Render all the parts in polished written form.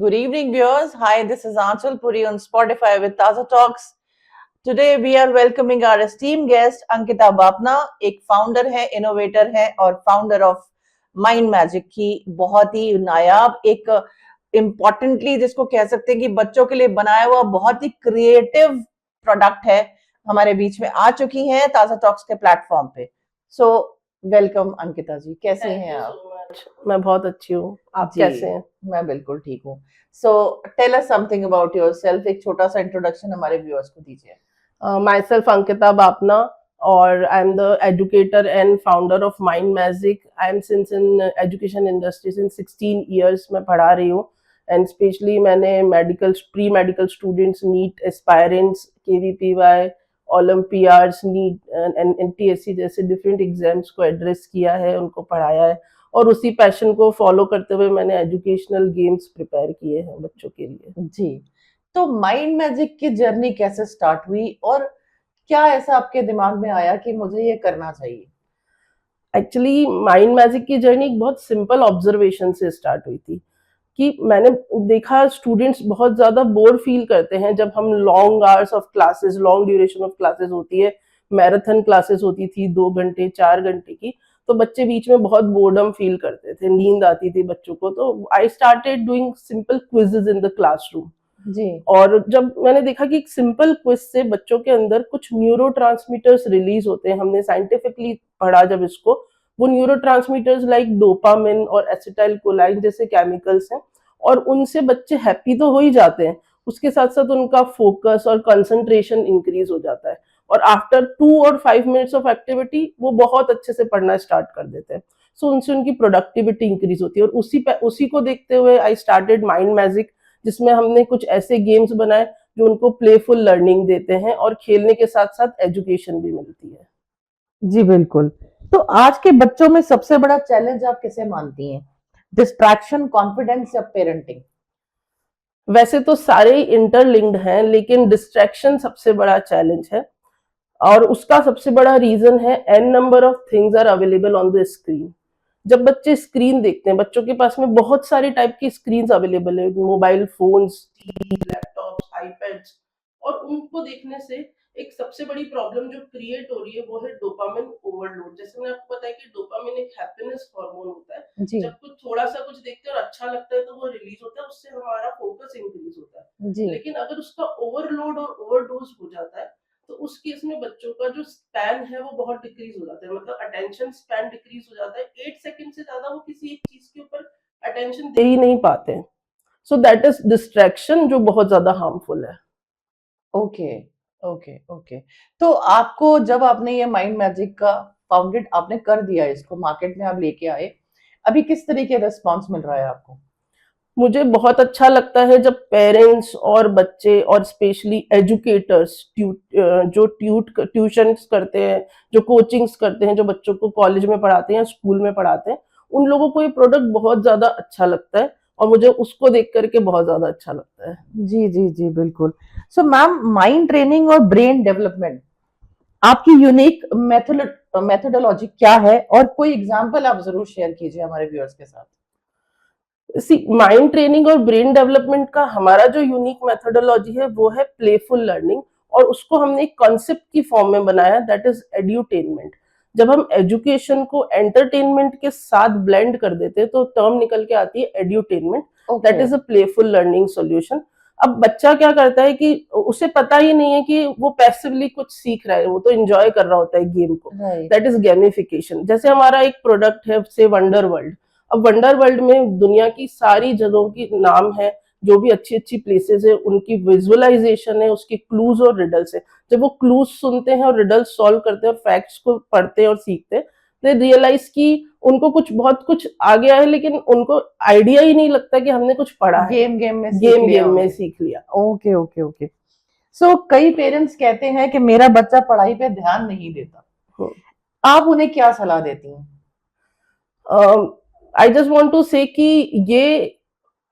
Good evening, viewers. Hi, this is Anchal Puri on Spotify with Taza Talks. Today we are welcoming our esteemed guest Ankita Bapna, एक founder है, innovator है और founder of mind magic की बहुत ही नायाब एक importantly जिसको कह सकते हैं कि बच्चों के लिए बनाया हुआ बहुत ही क्रिएटिव प्रोडक्ट है, हमारे बीच में आ चुकी हैं ताजा टॉक्स के प्लेटफॉर्म पे। सो वेलकम अंकिता जी, कैसे हैं आप? मैं बहुत अच्छी हूँ, आप कैसे हैं? मैं बिल्कुल ठीक हूँ। So tell us something about yourself, एक छोटा सा इंट्रोडक्शन हमारे व्यूअर्स को दीजिए। Myself Ankita Bapna, और I am the educator and founder of Mind Magic. I am since in education industry since 16 years मैं पढ़ा रही हूँ, and especially मैंने pre medical students, NEET aspirants, KVPY, olympiads, NEET and NTSC जैसे different exams को address किया है, उनको पढ़ाया है, और उसी पैशन को फॉलो करते हुए मैंने एजुकेशनल गेम्स प्रिपेयर किए हैं बच्चों के लिए। जी, तो माइंड मैजिक की जर्नी कैसे स्टार्ट हुई और क्या ऐसा आपके दिमाग में आया कि मुझे ये करना चाहिए? एक्चुअली माइंड मैजिक की जर्नी एक बहुत सिंपल ऑब्जर्वेशन से स्टार्ट हुई थी कि मैंने देखा स्टूडेंट्स बहुत ज़्यादा बोर फील करते हैं जब हम long hours of classes, long duration of classes होती है, मैराथन क्लासेस होती थी 2 घंटे 4 घंटे की, तो बच्चे बीच में बहुत बोर्डम फील करते थे, नींद आती थी बच्चों को। तो I started doing simple quizzes in the classroom. जी। और जब मैंने देखा कि एक सिंपल क्विज से बच्चों के अंदर कुछ न्यूरोट्रांसमीटर्स रिलीज होते हैं, हमने साइंटिफिकली पढ़ा जब इसको, वो न्यूरोट्रांसमीटर्स लाइक डोपामिन और एसिटाइल कोलाइन जैसे केमिकल्स हैं, और उनसे बच्चे हैप्पी तो हो ही जाते हैं, उसके साथ साथ उनका फोकस और कंसंट्रेशन इंक्रीज हो जाता है, और आफ्टर 2 और 5 मिनट्स ऑफ एक्टिविटी वो बहुत अच्छे से पढ़ना स्टार्ट कर देते हैं। सो उनसे उनकी प्रोडक्टिविटी इंक्रीज होती है, और उसी को देखते हुए आई स्टार्टेड माइंड मैजिक, जिसमें हमने कुछ ऐसे गेम्स बनाए जो उनको प्लेफुल लर्निंग देते हैं और खेलने के साथ साथ एजुकेशन भी मिलती है। जी बिल्कुल। तो आज के बच्चों में सबसे बड़ा चैलेंज आप किसे मानती हैं? डिस्ट्रैक्शन, कॉन्फिडेंस या पेरेंटिंग? वैसे तो सारे इंटरलिंक्ड हैं, लेकिन डिस्ट्रैक्शन सबसे बड़ा चैलेंज है, और उसका सबसे बड़ा रीजन है an number of things are available on the screen. जब बच्चे स्क्रीन देखते हैं, बच्चों के पास में बहुत सारे टाइप की स्क्रीन अवेलेबल है, mobile phones, TV, laptops, iPads, और उनको देखने से एक सबसे बड़ी प्रॉब्लम जो क्रिएट हो रही है वो है डोपामिन ओवरलोड। जैसे मैंने आपको बताया कि डोपामिन एक हैप्पीनेस हार्मोन होता है, जी। जब कुछ थोड़ा सा कुछ देखते हैं और अच्छा लगता है तो वो रिलीज होता है, उससे हमारा फोकस इंक्रीज होता है। जी। लेकिन अगर उसका ओवरलोड और ओवरडोज हो जाता है, तो उस केस में बच्चों का जो स्पैन है वो बहुत डिक्रीज हो जाता है, मतलब अटेंशन स्पैन डिक्रीज हो जाता है, 8 सेकंड से ज्यादा वो किसी एक चीज के ऊपर अटेंशन दे ही नहीं पाते। सो दैट इज डिस्ट्रैक्शन, जो बहुत ज्यादा हार्मफुल है। Okay, okay, okay. तो आपको जब आपने ये माइंड मैजिक का फाउंडेड आपने कर दिया, इसको मार्केट में आप लेके आए, अभी किस तरीके का रिस्पॉन्स मिल रहा है आपको? मुझे बहुत अच्छा लगता है जब पेरेंट्स और बच्चे और स्पेशली एजुकेटर्स जो ट्यूशंस करते हैं, जो कोचिंग्स करते हैं, जो बच्चों को कॉलेज में पढ़ाते हैं, स्कूल में पढ़ाते हैं, उन लोगों को ये प्रोडक्ट बहुत ज़्यादा अच्छा लगता है, और मुझे उसको देख करके बहुत ज़्यादा अच्छा लगता है। जी, जी, जी, बिल्कुल। सो मैम, माइंड ट्रेनिंग और ब्रेन डेवलपमेंट, आपकी यूनिक मेथोडोलॉजी क्या है? और कोई एग्जांपल आप ज़रूर शेयर कीजिए हमारे व्यूअर्स के साथ। माइंड ट्रेनिंग और ब्रेन डेवलपमेंट का हमारा जो यूनिक मेथोडोलॉजी है वो है प्लेफुल लर्निंग, और उसको हमने एक कॉन्सेप्ट की फॉर्म में बनाया, दैट इज एड्यूटेनमेंट। जब हम एजुकेशन को एंटरटेनमेंट के साथ ब्लेंड कर देते हैं तो टर्म निकल के आती है edutainment, that is a playful learning solution. अब बच्चा क्या करता है कि उसे पता ही नहीं है कि वो पैसिवली कुछ सीख रहा है, वो तो एंजॉय कर रहा होता है गेम को, दैट इज गेमिफिकेशन। जैसे हमारा एक प्रोडक्ट है से वंडर वर्ल्ड। अब वंडर वर्ल्ड में दुनिया की सारी जगहों की नाम है, जो भी अच्छी अच्छी प्लेसेस है उनकी विजुअलाइजेशन है, उसकी क्लूज और रिडल्स है। जब वो क्लूज सुनते हैं और रिडल्स सॉल्व करते हैं और फैक्ट्स को पढ़ते हैं और सीखते हैं, दे रियलाइज कि उनको कुछ बहुत कुछ आ गया है, लेकिन उनको आइडिया ही नहीं लगता कि हमने कुछ पढ़ा है, गेम में सीख लिया। Okay, okay, okay. सो कई पेरेंट्स कहते हैं कि मेरा बच्चा पढ़ाई पे ध्यान नहीं देता, आप उन्हें क्या सलाह देती हैं? आई जस्ट वांट टू से कि ये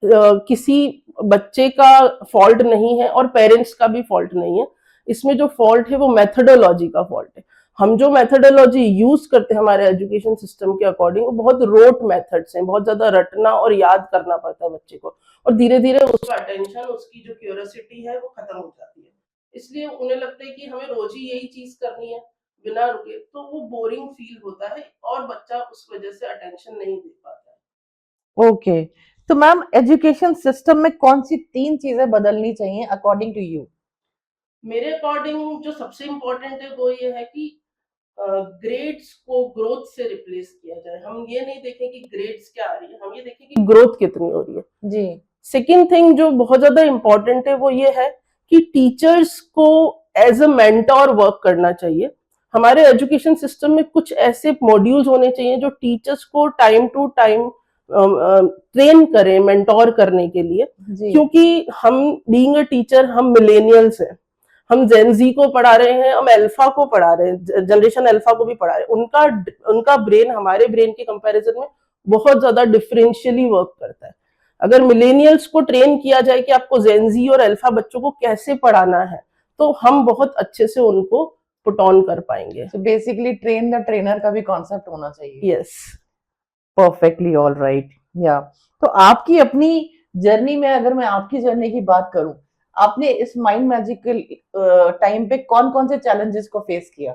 किसी बच्चे का फॉल्ट नहीं है और पेरेंट्स का भी फॉल्ट नहीं है, इसमें जो फॉल्ट है वो मेथोडोलॉजी का फॉल्ट है। हम जो मेथडोलॉजी यूज करते हैं हमारे एजुकेशन सिस्टम के अकॉर्डिंग, वो बहुत रोट मेथड्स हैं, बहुत ज्यादा रटना और याद करना पड़ता है बच्चे को, और धीरे धीरे उसका अटेंशन, उसकी जो क्यूरियोसिटी है वो खत्म हो जाती है। इसलिए उन्हें लगता है कि हमें रोज ही यही चीज करनी है बिना रुके, तो वो बोरिंग फील होता है और बच्चा उस वजह से अटेंशन नहीं दे पाता है। ओके, तो मैम एजुकेशन सिस्टम में कौन सी 3 चीजें बदलनी चाहिए अकॉर्डिंग टू यू? मेरे अकॉर्डिंग जो सबसे इम्पोर्टेंट है वो ये है कि ग्रेड्स को ग्रोथ से रिप्लेस किया जाए। हम ये नहीं देखें कि ग्रेड्स क्या आ रही है, हम ये देखें कि ग्रोथ कितनी हो रही है। जी। सेकेंड थिंग जो बहुत ज्यादा इम्पोर्टेंट है वो ये है कि टीचर्स को एज अ मेंटोर वर्क करना चाहिए। हमारे एजुकेशन सिस्टम में कुछ ऐसे मॉड्यूल्स होने चाहिए जो टीचर्स को टाइम टू टाइम ट्रेन करें मेंटोर करने के लिए, जी। क्योंकि हम बीइंग अ टीचर हम मिलेनियल्स हैं, हम जेनजी को पढ़ा रहे हैं, हम अल्फा को पढ़ा रहे हैं, जनरेशन अल्फा को भी पढ़ा रहे हैं। उनका ब्रेन हमारे ब्रेन के कंपैरिजन में बहुत ज्यादा डिफरेंशियली वर्क करता है। अगर मिलेनियल्स को ट्रेन किया जाए कि आपको जेनजी और अल्फा बच्चों को कैसे पढ़ाना है, तो हम बहुत अच्छे से उनको पुट ऑन कर पाएंगे। So basically train the trainer का भी कॉन्सेप्ट होना चाहिए। Yes, perfectly all right. या तो आपकी अपनी जर्नी में, अगर मैं आपकी जर्नी की बात करूं, आपने इस माइंड मैजिकल टाइम पे कौन कौन से चैलेंजेस को फेस किया?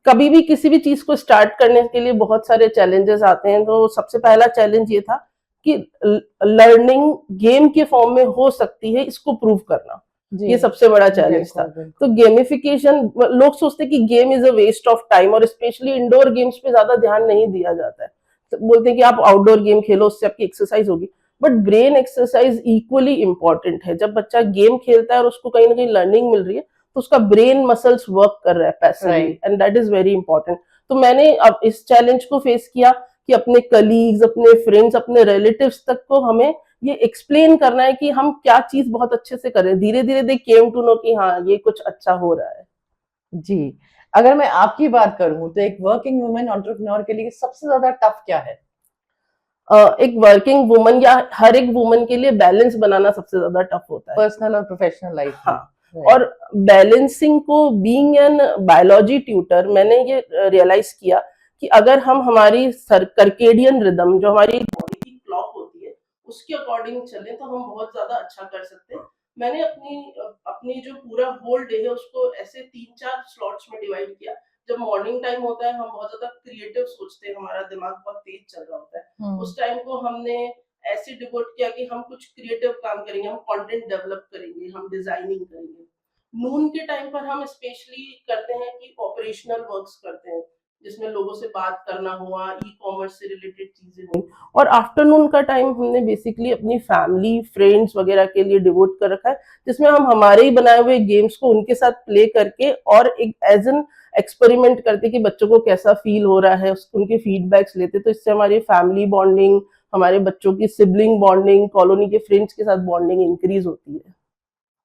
कभी भी किसी भी चीज को स्टार्ट करने के लिए बहुत सारे चैलेंजेस आते हैं। तो सबसे पहला चैलेंज ये था कि लर्निंग गेम के फॉर्म में हो सकती है, इसको प्रूव करना, ये सबसे बड़ा चैलेंज था। तो गेमिफिकेशन, लोग सोचते हैं कि game is a waste of time, और स्पेशली इंडोर गेम्स पे ज्यादा ध्यान नहीं दिया जाता है। तो बोलते हैं कि आप आउटडोर गेम खेलो, उससे आपकी एक्सरसाइज होगी, but brain exercise equally important है। जब बच्चा गेम खेलता है और उसको कहीं ना कहीं लर्निंग मिल रही है, तो उसका ब्रेन मसल्स वर्क कर रहा है passively, and that is very important. तो मैंने अब इस चैलेंज को फेस किया कि अपने कलीग्स, अपने फ्रेंड्स, अपने रिलेटिव्स तक को हमें ये एक्सप्लेन करना है कि हम क्या चीज बहुत अच्छे से करें। धीरे धीरे दे केम टू नो कि हाँ ये कुछ अच्छा हो रहा है। जी। अगर मैं आपकी बात करूं तो एक वर्किंग वुमेन एंटरप्रेन्योर के लिए सबसे ज्यादा टफ क्या है? एक वर्किंग वुमन या हर एक वुमन के लिए बैलेंस बनाना सबसे ज्यादा टफ होता है, पर्सनल और प्रोफेशनल लाइफ में। हाँ। और बैलेंसिंग को, बीइंग एन बायोलॉजी ट्यूटर, मैंने ये रियलाइज किया कि अगर हम हमारी सर्केडियन रिदम, जो हमारी बॉडी की क्लॉक होती है, उसके अकॉर्डिंग चले तो हम बहुत ज्यादा अच्छा कर सकते हैं। मैंने अपनी जो पूरा होल डे है उसको ऐसे 3-4 स्लॉट्स में डिवाइड किया। जब मॉर्निंग टाइम होता है हम बहुत ज्यादा क्रिएटिव सोचते हैं, हमारा दिमाग बहुत तेज चल रहा होता है, उस टाइम को हमने ऐसे डिवोट किया कि हम कुछ क्रिएटिव काम करेंगे, हम कंटेंट डेवलप करेंगे, हम डिजाइनिंग करेंगे। नून के टाइम पर हम स्पेशली करते हैं कि ऑपरेशनल वर्क्स करते हैं, जिसमें लोगों से बात करना हुआ, ई कॉमर्स से रिलेटेड चीजें हुई। और आफ्टरनून का टाइम हमने बेसिकली अपनी फैमिली, फ्रेंड्स वगैरह के लिए डिवोट कर रखा है, जिसमें हम हमारे ही बनाए हुए गेम्स को उनके साथ प्ले करके और एक एज एन एक्सपेरिमेंट करते कि बच्चों को कैसा फील हो रहा है, उनके फीडबैक्स लेते। तो इससे हमारी फैमिली बॉन्डिंग, हमारे बच्चों की सिबलिंग बॉन्डिंग, कॉलोनी के फ्रेंड्स के साथ बॉन्डिंग इंक्रीज होती है।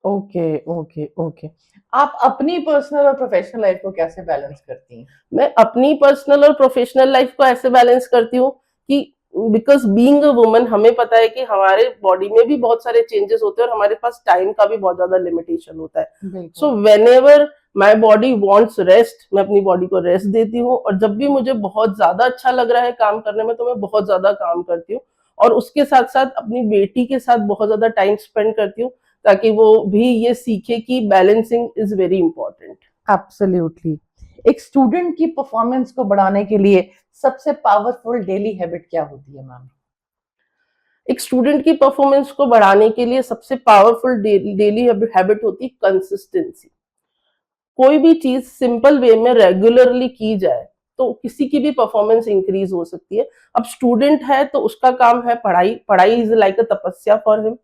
Okay, okay, okay. आप अपनी पर्सनल और प्रोफेशनल लाइफ को कैसे बैलेंस करती हैं? मैं अपनी पर्सनल और प्रोफेशनल लाइफ को ऐसे बैलेंस करती हूँ कि बिकॉज बीइंग अ वुमन हमें पता है कि हमारे बॉडी में भी बहुत सारे चेंजेस होते हैं और हमारे पास टाइम का भी बहुत ज्यादा लिमिटेशन होता है। So when ever my body wants rest, मैं अपनी बॉडी को रेस्ट देती हूँ, और जब भी मुझे बहुत ज्यादा अच्छा लग रहा है काम करने में तो मैं बहुत ज्यादा काम करती हूँ, और उसके साथ साथ अपनी बेटी के साथ बहुत ज्यादा टाइम स्पेंड करती हूँ, ताकि वो भी ये सीखे कि balancing is very important. Absolutely. एक स्टूडेंट की परफॉर्मेंस को बढ़ाने के लिए सबसे पावरफुल डेली हैबिट क्या होती है मैम? एक स्टूडेंट की परफॉर्मेंस को बढ़ाने के लिए सबसे पावरफुल डेली हैबिट होती है कंसिस्टेंसी। कोई भी चीज सिंपल वे में रेगुलरली की जाए तो किसी की भी परफॉर्मेंस इंक्रीज हो सकती है। अब स्टूडेंट है तो उसका काम है पढ़ाई, पढ़ाई इज लाइक अ तपस्या फॉर हिम।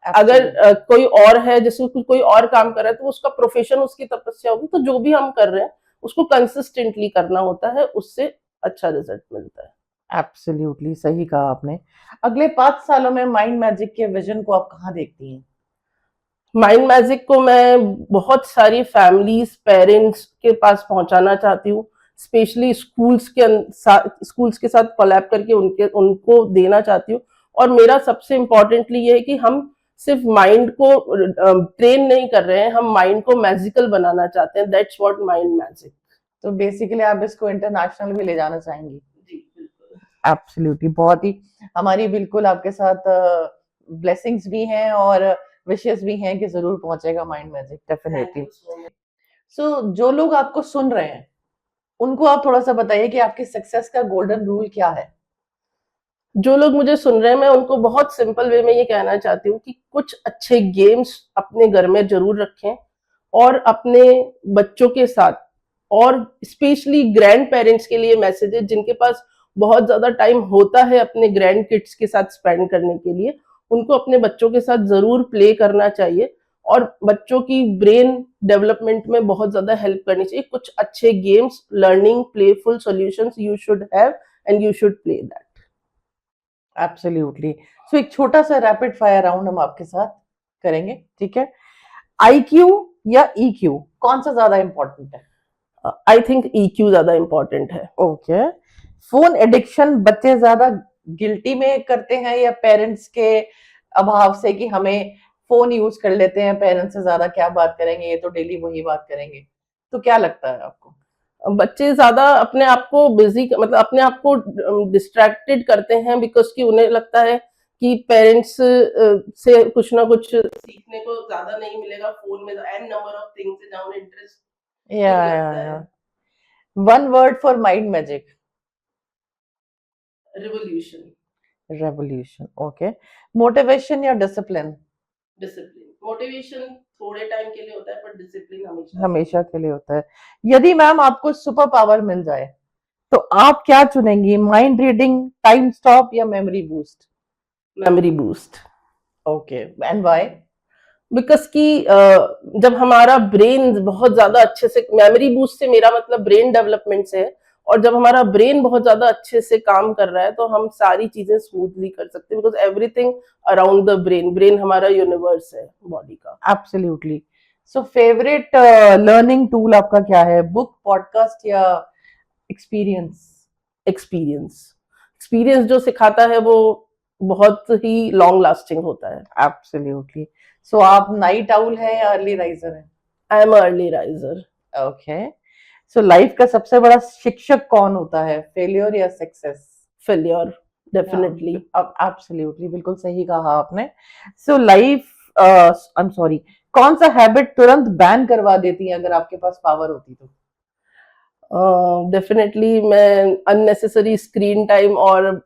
अगर कोई और है जिसको कोई और काम कर रहा है तो उसका प्रोफेशन उसकी तपस्या होगी। तो जो भी हम कर रहे हैं उसको कंसिस्टेंटली करना होता है, उससे अच्छा रिजल्ट मिलता है। एब्सोल्युटली सही कहा आपने। अगले 5 सालों में माइंड मैजिक के विजन को आप कहाँ देखती हैं? माइंड मैजिक को मैं बहुत सारी फैमिलीज, पेरेंट्स के पास पहुंचाना चाहती हूँ, स्पेशली स्कूल्स के साथ कोलैब करके उनको देना चाहती हूँ। और मेरा सबसे इम्पोर्टेंटली ये है कि हम सिर्फ माइंड को ट्रेन नहीं कर रहे हैं, हम माइंड को मैजिकल बनाना चाहते हैं। That's what mind magic. तो बेसिकली आप इसको इंटरनेशनल भी ले जाना चाहेंगी। जी बिल्कुल। एब्सोल्युटली, बहुत ही हमारी बिल्कुल आपके साथ ब्लेसिंग्स भी हैं और विशेस भी हैं कि जरूर पहुंचेगा माइंड मैजिक, डेफिनेटली। सो जो लोग आपको सुन रहे हैं उनको आप थोड़ा सा बताइए कि आपकी सक्सेस का गोल्डन रूल क्या है। जो लोग मुझे सुन रहे हैं, मैं उनको बहुत सिंपल वे में ये कहना चाहती हूँ कि कुछ अच्छे गेम्स अपने घर में जरूर रखें और अपने बच्चों के साथ, और स्पेशली ग्रैंड पेरेंट्स के लिए मैसेज है जिनके पास बहुत ज्यादा टाइम होता है अपने ग्रैंड किड्स के साथ स्पेंड करने के लिए, उनको अपने बच्चों के साथ जरूर प्ले करना चाहिए और बच्चों की ब्रेन डेवलपमेंट में बहुत ज्यादा हेल्प करनी चाहिए। कुछ अच्छे games, learning, playful solutions you should have and you should play that. Absolutely. So एक छोटा सा रैपिड फायर राउंड हम आपके साथ करेंगे, ठीक है? आईक्यू या ईक्यू, कौन सा ज्यादा इंपॉर्टेंट है? आई थिंक EQ ज्यादा इंपॉर्टेंट है। ओके। फोन एडिक्शन बच्चे ज्यादा गिल्टी में करते हैं या पेरेंट्स के अभाव से कि हमें फोन यूज कर लेते हैं, पेरेंट्स से ज्यादा क्या बात करेंगे, ये तो डेली वही बात करेंगे, तो क्या लगता है आपको? बच्चे ज्यादा अपने आप को बिजी, मतलब अपने आप को डिस्ट्रैक्टेड करते हैं बिकॉज कि उन्हें लगता है कि पेरेंट्स से कुछ ना कुछ सीखने को ज्यादा नहीं मिलेगा, फोन में एन नंबर ऑफ थिंग्स है जहाँ उन्हें इंटरेस्ट या नहीं लगता है। One word for mind magic. Revolution. Revolution, okay. Motivation या डिसिप्लिन? डिसिप्लिन। मोटिवेशन थोड़े टाइम के लिए होता है पर डिसिप्लिन हमेशा। हमेशा के लिए होता है। यदि मैम आपको सुपर पावर मिल जाए तो आप क्या चुनेंगी, माइंड रीडिंग, टाइम स्टॉप या memory boost? Memory boost. Okay, and why? Because कि जब हमारा ब्रेन बहुत ज्यादा अच्छे से, मेमोरी बूस्ट से मेरा मतलब ब्रेन डेवलपमेंट से है, और जब हमारा ब्रेन बहुत ज्यादा अच्छे से काम कर रहा है तो हम सारी चीजें स्मूथली कर सकते हैं, because everything around the brain, brain हमारा यूनिवर्स है बॉडी का। Absolutely. So favourite learning tool आपका क्या है, बुक, पॉडकास्ट या एक्सपीरियंस? एक्सपीरियंस। एक्सपीरियंस जो सिखाता है वो बहुत ही लॉन्ग लास्टिंग होता है। एब्सोल्युटली। सो आप नाइट आउल है या अर्ली राइजर है? I am early riser. Okay. So life का सबसे बड़ा शिक्षक कौन होता है, फेलियर या सक्सेस? Failure, definitely. अब एब्सोल्युटली बिल्कुल सही कहा आपने। So life, I am sorry, कौन सा हैबिट तुरंत बैन करवा देती है अगर आपके पास पावर होती तो? डेफिनेटली मैं अननेसेसरी स्क्रीन टाइम और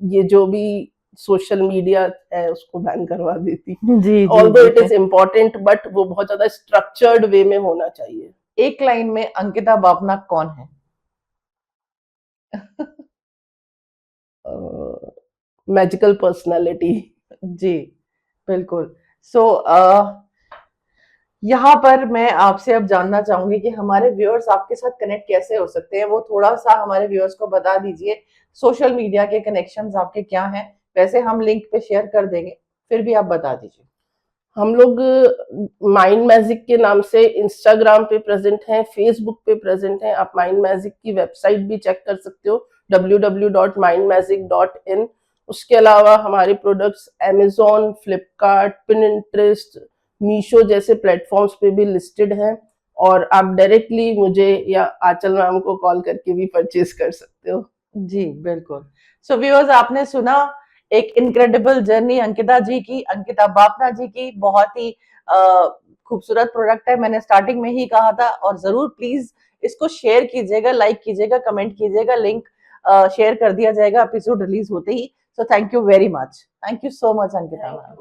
ये जो भी सोशल मीडिया है उसको बैन करवा देती। जी जी ऑल्दो इट जी। इज इम्पोर्टेंट बट वो बहुत ज्यादा स्ट्रक्चर्ड वे में होना चाहिए। एक लाइन में अंकिता बापना कौन है? Magical personality. जी बिल्कुल। सो यहाँ पर मैं आपसे अब जानना चाहूंगी कि हमारे व्यूअर्स आपके साथ कनेक्ट कैसे हो सकते हैं, वो थोड़ा सा हमारे व्यूअर्स को बता दीजिए। सोशल मीडिया के कनेक्शंस आपके क्या हैं? वैसे हम लिंक पे शेयर कर देंगे, फिर भी आप बता दीजिए। हम लोग माइंड मैजिक के नाम से इंस्टाग्राम पे प्रेजेंट हैं, फेसबुक पे प्रेजेंट हैं। आप माइंड मैजिक की वेबसाइट भी चेक कर सकते हो, www.mindmagic.in। उसके अलावा हमारे products Amazon, Flipkart, Pinterest, Meesho जैसे प्लेटफॉर्म्स पे भी लिस्टेड हैं, और आप डायरेक्टली मुझे या आंचल मैम को कॉल करके भी परचेज कर सकते हो। जी बिल्कुल। सो व्यूअर्स, आपने सुना एक इनक्रेडिबल जर्नी अंकिता जी की, अंकिता बापना जी की। बहुत ही खूबसूरत प्रोडक्ट है, मैंने स्टार्टिंग में ही कहा था। और जरूर प्लीज इसको शेयर कीजिएगा, लाइक कीजिएगा, कमेंट कीजिएगा, लिंक शेयर कर दिया जाएगा एपिसोड रिलीज होते ही। So thank you very much, thank you so much Ankita ma'am.